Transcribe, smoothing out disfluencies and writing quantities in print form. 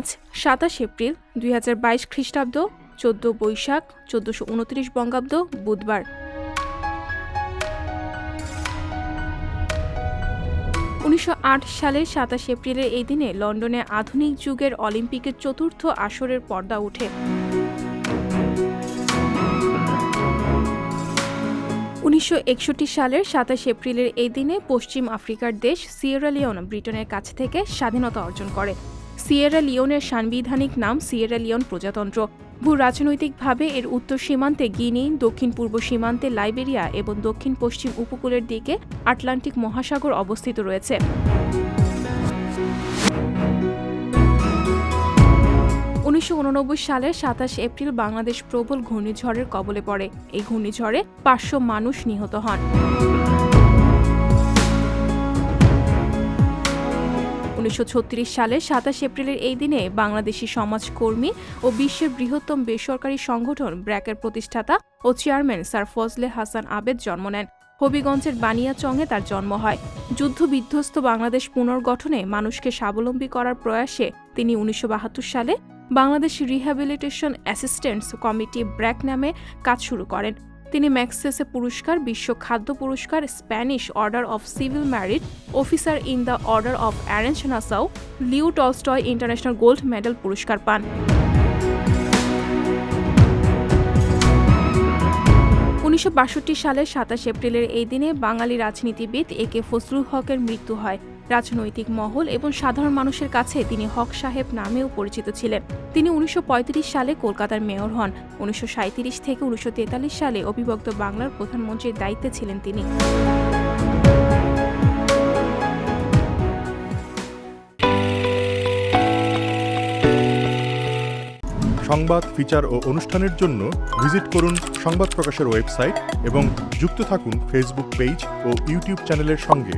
আজ ২৭ এপ্রিল ২০২২ খ্রিস্টাব্দ ১৪ বৈশাখ ১৪২৯ বঙ্গাব্দ বুধবার। ১৯০৮ সালের ২৭ এপ্রিলের এই দিনে লন্ডনে আধুনিক যুগের অলিম্পিকের চতুর্থ আসরের পর্দা ওঠে। ১৯৬১ সালের ২৭ এপ্রিলের এই দিনে পশ্চিম আফ্রিকার দেশ সিয়েরা লিওন ব্রিটেনের কাছ থেকে স্বাধীনতা অর্জন করে। সিয়েরা লিওনের সাংবিধানিক নাম সিয়েরা লিওন প্রজাতন্ত্র। ভূ রাজনৈতিকভাবে এর উত্তর সীমান্তে গিনি, দক্ষিণ পূর্ব সীমান্তে লাইবেরিয়া এবং দক্ষিণ পশ্চিম উপকূলের দিকে আটলান্টিক মহাসাগর অবস্থিত রয়েছে। ১৯৮৯ সালের ২৭ এপ্রিল বাংলাদেশ প্রবল ঘূর্ণিঝড়ের কবলে পড়ে। এই ঘূর্ণিঝড়ে ৫০০ মানুষ নিহত হন। ১৯৩৬ সালের ২৭ এপ্রিলের এই দিনে বাংলাদেশি সমাজকর্মী ও বিশ্বের বৃহত্তম বেসরকারি সংগঠন ব্র্যাকের প্রতিষ্ঠাতা ও চেয়ারম্যান স্যার ফজলে হাসান আবেদ জন্ম নেন। হবিগঞ্জের বানিয়াচংয়ে তার জন্ম হয়। যুদ্ধবিধ্বস্ত বাংলাদেশ পুনর্গঠনে মানুষকে স্বাবলম্বী করার প্রয়াসে তিনি ১৯৭২ সালে Bangladesh rehabilitation assistants committee BRAC নামে কাজ শুরু করেন। তিনি ম্যাগসেসে পুরস্কার, বিশ্ব খাদ্য পুরস্কার, Spanish order of civil merit, officer in the order of orange Nassau, Leo Tolstoy international gold medal পুরস্কার পান। ১৯৬২ সালের ২৭ এপ্রিলের এই দিনে বাঙালি রাজনীতিবিদ এ.কে. ফজলুল হকের মৃত্যু হয়। রাজনৈতিক মহল এবং সাধারণ মানুষের কাছে তিনি হক সাহেব নামেও পরিচিত ছিলেন। তিনি ১৯৩৫ সালে কলকাতার মেয়র হন। ১৯৩৭ থেকে ১৯৪৩ সালে অবিভক্ত বাংলার প্রধানমন্ত্রীর দায়িত্বে ছিলেন তিনি। সংবাদ, ফিচার ও অনুষ্ঠানের জন্য ভিজিট করুন সংবাদ প্রকাশের ওয়েবসাইট এবং যুক্ত থাকুন ফেসবুক পেজ ও ইউটিউব চ্যানেলের সঙ্গে।